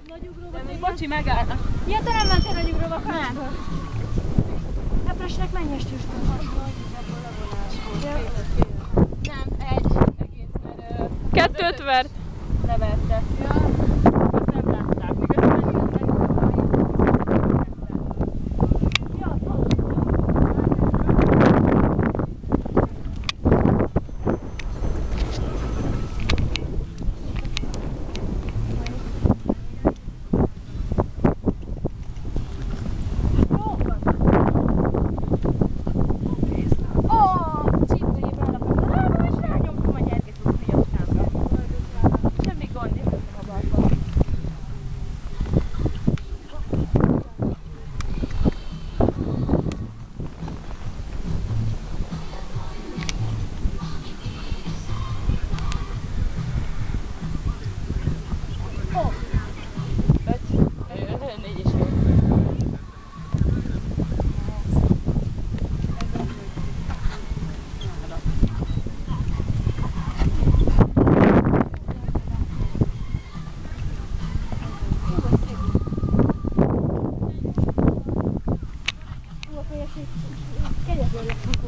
De még bocsi, megállnak. Ja, te nem mentél nagyugróba, nem. Epresnek mennyi estősben? Nem, egy egész, mert... Kettőt vert. Leverte. Ja. Azt nem látták. Még azt nem Kegyetlen lesz.